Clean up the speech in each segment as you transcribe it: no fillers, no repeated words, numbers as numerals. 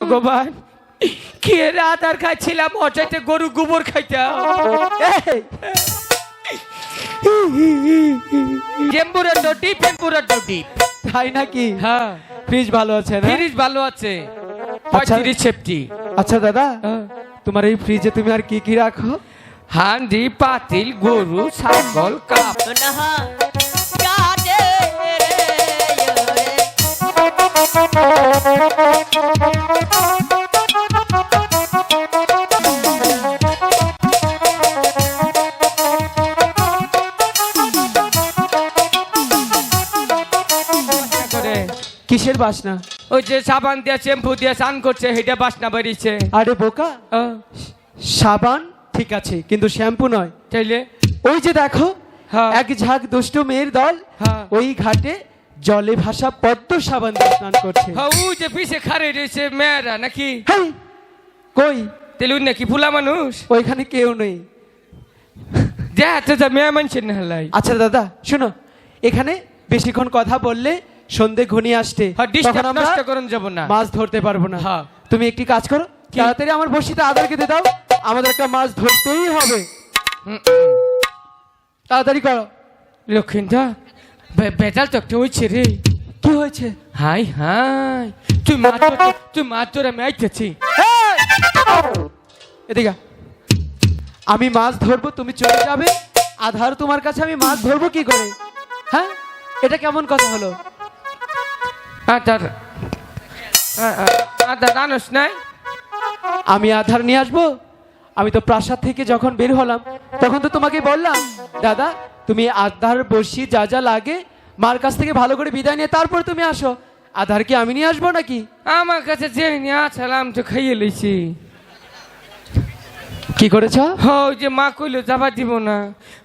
ভগবান কি রাত আর খাইছিলাম ওটাতে গরু গোবর খাইতাম জেম্বুরের ডটি পেম্পুরের ডটি তাই নাকি? হ্যাঁ ফ্রিজ ভালো আছে না? ফ্রিজ ভালো আছে 35 সেফটি। আচ্ছা দাদা, তোমার এই ফ্রিজে তুমি আর কি কি রাখো? হান্ডি পাতিল গরু ছাগল কাপ কিসের বাসনা? ওই যে সাবান দিয়ে শ্যাম্পু দিয়ে স্নান করছে সেটা বাসনা বেরিয়েছে। আরে বোকা, সাবান ঠিক আছে কিন্তু শ্যাম্পু নয়। তাইলে ওই যে দেখো হ্যাঁ। এক ঝাঁক দুষ্টু মেয়ের দল হ্যাঁ। ওই ঘাটে জলে ভাসা পদ্ম সাবান দিয়ে স্নান করছে। হ্যাঁ, ওই যে পিছে খারে রয়েছে মেয়েরা নাকি? হেই, কই? তেলুন নাকি ফুলা মানুষ ওইখানে কেউ নেই। দেখতে যা মেয়ে মানুষের না হেলাই। আচ্ছা দাদা শোনো, এখানে বেশিক্ষণ কথা বললে সন্ধে ঘনিয়ে আসতে হ্যাঁ, তখন ডিস্টার্ব আমরা নষ্ট করুন যাব না। মাছ ধরতে পারবো না। হ্যাঁ। তুমি একটি কাজ করো, তাড়াতাড়ি আমার বড়শিতে আদার কেটে দাও, আমাদের একটা মাছ ধরতেই হবে। তাড়াতাড়ি করো। লক্ষ্মীটা বেজাল তো একটা হয়েছে রে। কি হয়েছে? হাই হাই তুই মাছ ধরে আমি আইতেছি। এদিকে আমি মাছ ধরবো, তুমি চলে যাবে। আধার তোমার কাছে, আমি মাছ ধরবো কি করে? হ্যাঁ, এটা কেমন কথা হলো? আদার আদার আনস নাই? আমি আধার নিয়ে আসবো? আমি তো প্রাসাদ থেকে যখন বের হলাম তখন তো তোমাকে বললাম দাদা তুমি আধার বসি যা যা লাগে মার কাছ থেকে ভালো করে বিদায় নিয়ে তারপর তুমি আসো। আধার কি আমি নিয়ে আসবো নাকি? আমার কাছে যে নিয়ে আসলাম তো খাইয়ে লইছি। কি করেছ? ওই যে মা কইলো যাবা দিব না,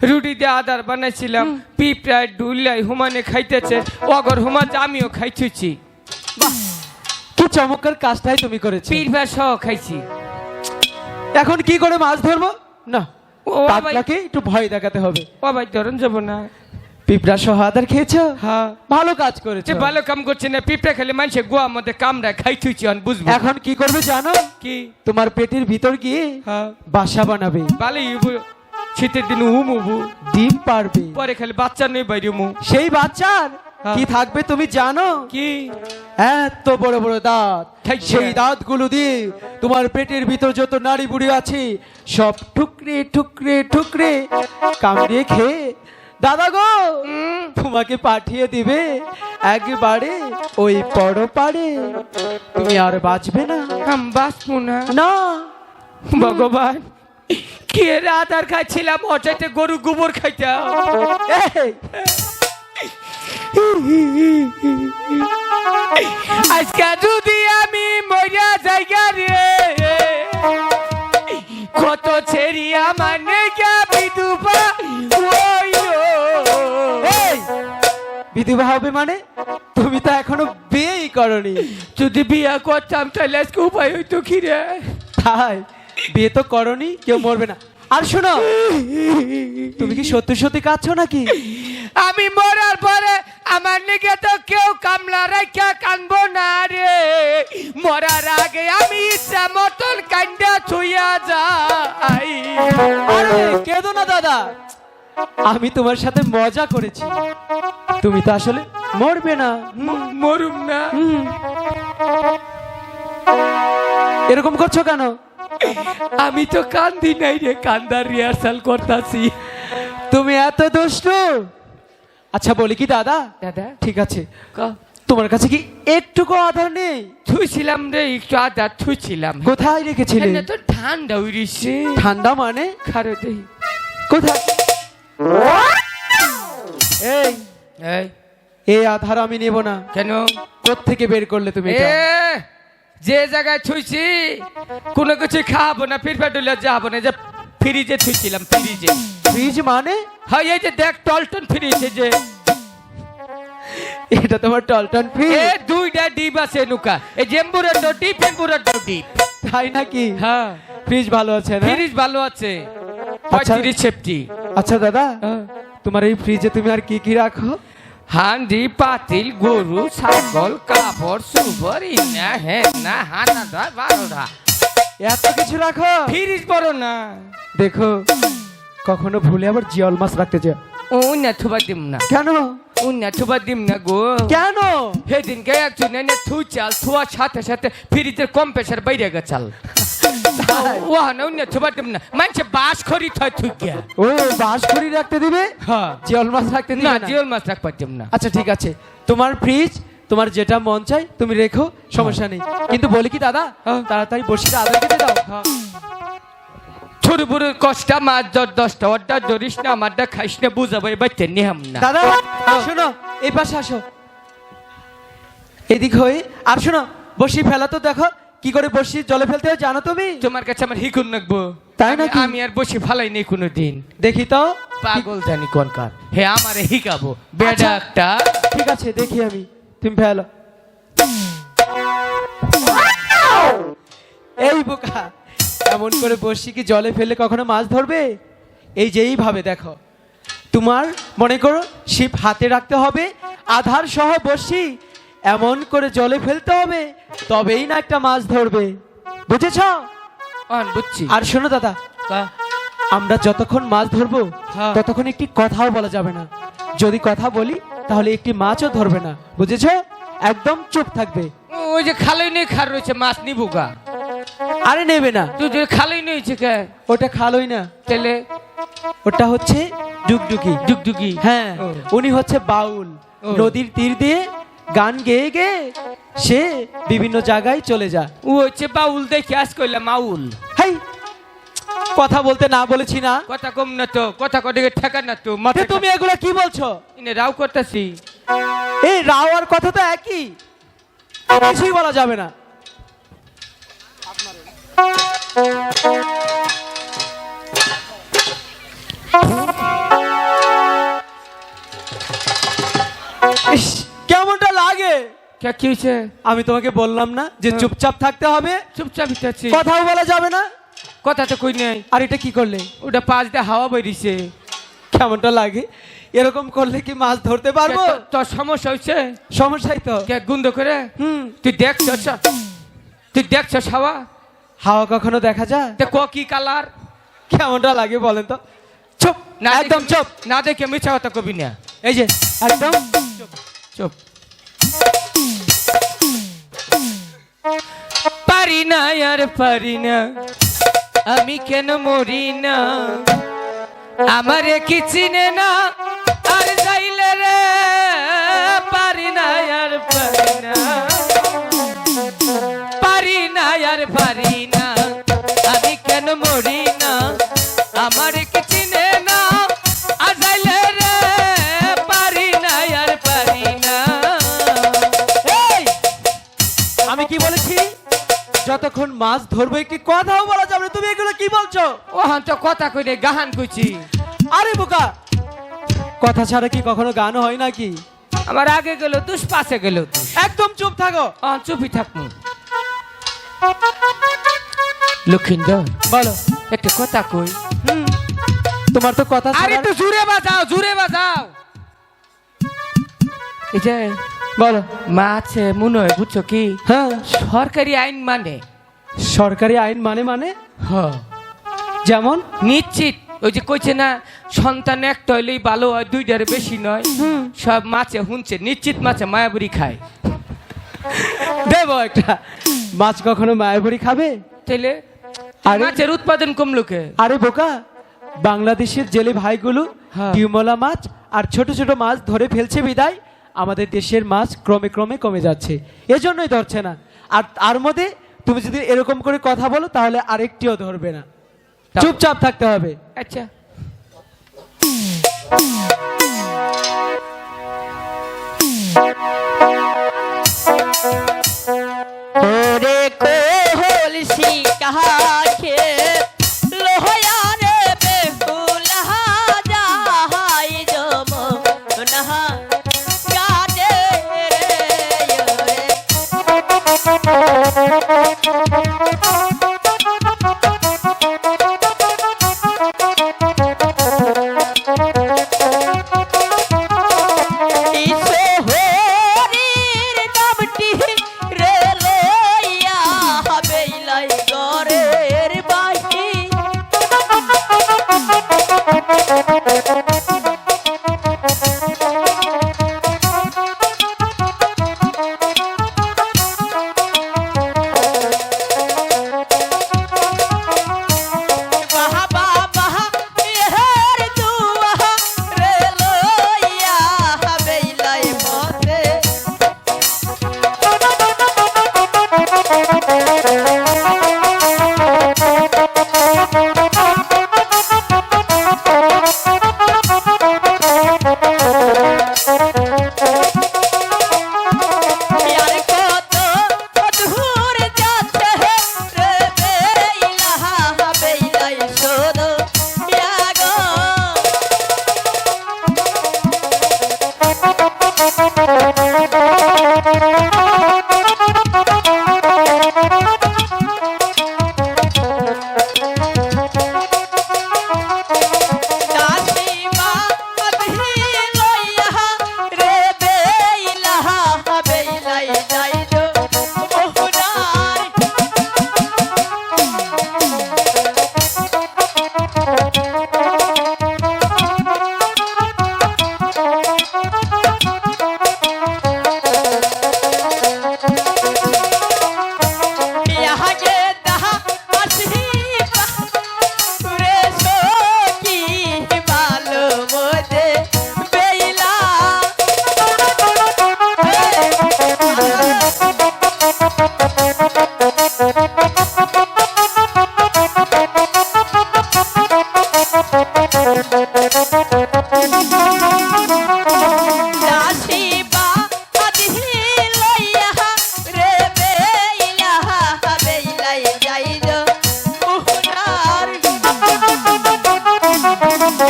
রুটি দিয়ে আদার বানাইছিলাম, পিঁপড়ায় ডুলাই হুমানে খাইতেছে, অগর হুমা আমিও খাইছি। কি চমৎকার কাজটাই তুমি করেছো। পিঁপড়া সহ খাইছি। এখন কি করে মাছ ধরবো? না, ও কাকলাকে একটু ভয় দেখাতে হবে। ও ভাই ধরন যাব না। পিঁপড়া সহ আদার খেয়েছো? হ্যাঁ ভালো কাজ করেছো। যে ভালো কাম করছে না, পিঁপড়া খেলে মানুষে গোয়া মধ্যে কামড়া খাইছি অন বুঝবো। এখন কি করবে জানো? কি? তোমার পেটের ভিতর গিয়ে হ্যাঁ বাসা বানাবে। ভালোই শীতের দিন উমুবু ডিম পারবে। পরে খালি বাচ্চা নেই বাইরে মু। সেই বাচ্চার কি থাকবে তুমি জানো? কি? এত বড় বড় দাঁত। সেই দাঁতগুলো দিয়ে তোমার পেটের ভিতর যত নাড়ি বুড়ি আছে সব টুকরে টুকরে টুকরে কামড়িয়ে খেয়ে দাদা গো তোমাকে পাঠিয়ে দিবে একবারে ওই বড় পাড়ে। তুমি আর বাঁচবে না। আমি বাঁচবো না। না ভগবান কি রাত আর খাইছিলাম ওটাতে গরু গোবর খাইতাম। এই, আজকে যদি আমি মরিয়া জায়গা রে কত ছেড়ি আমার নেগা বিধবা এই, বিধবা হবে মানে? তুমি তো এখনো বিয়েই করনি। যদি বিয়া করতাম তাহলে আজকে উপায় হইতো কি রে? তাই বিয়ে তো করনি, কেউ মরবে না। আর শোনো, তুমি কি সত্যি সত্যি কাঁদছো নাকি? আমি মরার পরে আমার নিকে তো কেউ কামলা রাখা কানবো না রে। মরার আগে আমি ইচ্ছা মতন কান্দা ছুঁয়া যাই। আরে কেঁদো না দাদা, আমি তোমার সাথে মজা করেছি। তুমি তো আসলে মরবে না। মরুম না। এরকম করছো কেন? আমি তো কান্দি নাই রে, কান্দার রিহার্সাল করতাছি। তুমি এত দুষ্ট। আচ্ছা বলি কি দাদা, দাদা ঠিক আছে, তোমার কাছে কি একটুকু আধার নেই? থুইছিলাম রে, একটু আদা থুইছিলাম। কোথায় রেখেছিলে? এখানে তো ঠান্ডা উড়িছে। ঠান্ডা মানে? খারে দেই কোথায়? এই এই এই আধার আমি নেব না। কেন? কোত্থেকে বের করলে তুমি এটা? যে জায়গায় থুইছি কোনো কিছু খাবো না, ফিরফা ডুলে যাবো না, যে ফ্রিজে থুইছিলাম। ফ্রিজে? ফ্রিজ মানে? হ্যাঁ এই যে দেখ টলটন ফ্রিজে যে এটা তোমার টলটন ফ্রিজ? এ দুইটা ডিপ আছে নুকা, এই জেম্বুরের ডিপ পেম্পুরের ডিপ। তাই নাকি? হ্যাঁ ফ্রিজ ভালো আছে না? ফ্রিজ ভালো আছে 35 সেফটি। আচ্ছা দাদা, তোমার এই ফ্রিজে তুমি আর কি কি রাখো? হান্ডি পাতিল গরু ছাগল কাপড় সুবর ইনা হেনা হানা ধর বারোটা এত কিছু রাখো ফ্রিজ বড় না দেখো কখনো ভুলে আবার জিয়ল মাছ রাখতে যা ও না থুবা দিম না কেন উন্না থুবা দিম না গো কেন সেদিনকে একজন এনে থু চাল থুয়ার সাথে সাথে ফ্রিজের কম্প্রেসার বাইরে গেছাল ও না উন্না থুবা দিম না মানছে বাস খরি থয় থুই গিয়া ও বাস করি রাখতে দিবে হ্যাঁ জিয়ল মাছ রাখতে দিবে না না জিওল মাছ রাখবার দিম না আচ্ছা ঠিক আছে তোমার ফ্রিজ তোমার যেটা মন চাই তুমি রেখো সমস্যা নেই কিন্তু বলি কি দাদা হ্যাঁ। তাড়াতাড়ি বসিটা আদর খেতে দাও ছোট বড় কষ্টা মাছ 10টা অর্ডার ধরিস না আমারটা খাইস না বুঝাবো এবার নিহাম না দাদা শোনো এই পাশে আসো এদিক হয়ে আর শোনো বসি ফেলা তো দেখো কি করে বসি জলে ফেলতে হয় জানো তুমি তোমার কাছে আমার হিকুন নাকবো তাই নাকি? আমি আর বসে ফালাই নেই কোনোদিন দেখি তো পাগল জানি কোনকার হে আমারে হিকাবো বেডা একটা ঠিক আছে দেখি আমি তুমি ফেলো এই বোকা এমন করে বসি কি জলে ফেলে কখনো মাছ ধরবে এই যে এইভাবে দেখো তোমার মনে করো শিপ হাতে রাখতে হবে আধার সহ বসি এমন করে জলে ফেলতে হবে তবেই না একটা মাছ ধরবে বুঝেছ অন বুঝছি আর শোনো দাদা আমরা যতক্ষণ মাছ ধরবো হ্যাঁ। ততক্ষণ একটি কথাও বলা যাবে না যদি কথা বলি তাহলে একটি মাছও ধরবে না বুঝেছ একদম চুপ থাকবে ওই যে খালই নেই খার রয়েছে মাছ নিবো গা আরে নেবে না তুই যে খালই নেইছে কে ওটা খালোই না তেলে ওটা হচ্ছে ডুগডুগি ডুগডুগি হ্যাঁ ও। উনি হচ্ছে বাউল ও। নদীর তীর দিয়ে গান গেয়ে গেয়ে সে বিভিন্ন জায়গায় চলে যায় ও হচ্ছে বাউল দেখে আজ কইলাম মাউল হাই কথা বলতে না বলেছি না কথা কম না তো কথা কদিকে ঠেকা না তো এ, মাথা তুমি এগুলা কি বলছো ইনে রাও করতেছি এই রাও আর কথা তো একই কিছুই বলা যাবে না ইস, কেমনটা লাগে কে কি হয়েছে আমি তোমাকে বললাম না যে হ্যাঁ। চুপচাপ থাকতে হবে চুপচাপ আছি কথাও বলা যাবে না কথা তো কই নাই আর এটা কি করলে ওটা পাঁচ দিয়ে হাওয়া বেরিয়েছে কেমনটা লাগে এরকম করলে কি মাছ ধরতে পারবো তোর সমস্যা হয়েছে সমস্যাই তো কে গুন্দ করে হুম তুই দেখছ হাওয়া হাওয়া কখনো দেখা যায় তে ক কি কালার কেমনটা লাগে বলেন তো চুপ না একদম দেখে- চুপ না দেখে মিছা কথা কবি না এই যে একদম চুপ পারি না আর পারি না আমি কেন মরি না আমারে কি চিনে না আর যাইলে রে পারি না আর পারি না পারি না আর পারি না আমি কেন মরি না আমারে কি চিনে না আর যাইলে রে পারি না আর পারি না এই, আমি কি বলেছি যতক্ষণ মাছ ধরবো একটি কথাও বলা যাবে না তুমি এগুলো কি বলছো ও হন তো কথা কইরে গাহান কইছি আরে বোকা কথা ছাড়া কি কখনো গান হয় নাকি আমার আগে গেল তুষ পাশে গেল তুষ একদম চুপ থাকো চুপি থাকুন লক্ষিন্দর বলো একটা কথা কই হুম, তোমার তো কথা আর ছাড়া একটু জুড়ে বাজাও এই যে বলো মা আছে মনে হয় বুঝছো কি হ্যাঁ সরকারি আইন মানে সরকারি আইন মানে মানে হ যেমন নিশ্চিত ওই যে কইছে না সন্তান একটা হইলেই ভালো হয় দুইটার বেশি নয় সব মাছে হুনছে নিশ্চিত মাছে মায়াবুরি খায় দেবো একটা মাছ কখনো মায়াবুরি খাবে তাইলে আরে- মাছের উৎপাদন কমলো কে আরে বোকা বাংলাদেশের জেলে ভাইগুলো হ্যাঁ। ডিউমলা মাছ আর ছোট ছোট মাছ ধরে ফেলছে বিদায় আমাদের দেশের মাছ ক্রমে ক্রমে কমে যাচ্ছে এজন্যই ধরছে না আর তার মধ্যে তুমি যদি এরকম করে কথা বলো তাহলে আরেকটিও ধরবে না চুপচাপ থাকতে হবে আচ্ছা ওরে কোহল শিকাখে লোহয়ারে বেহুল হাজাই যমুনা কাটে রে ওরে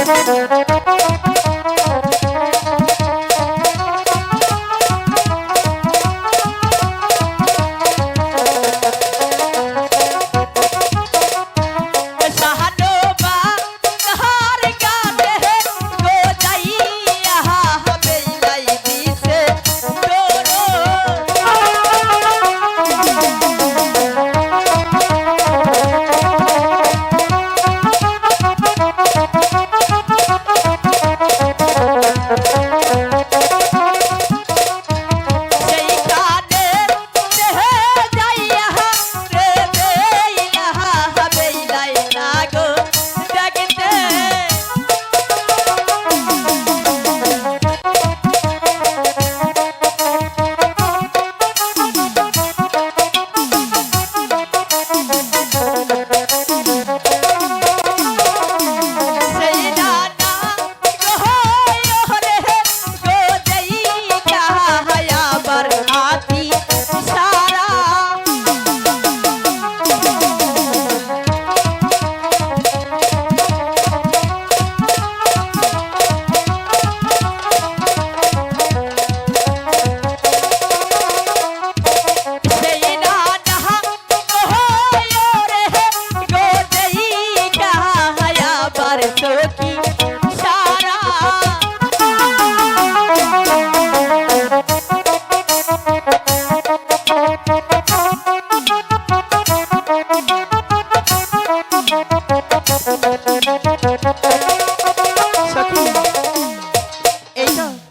রে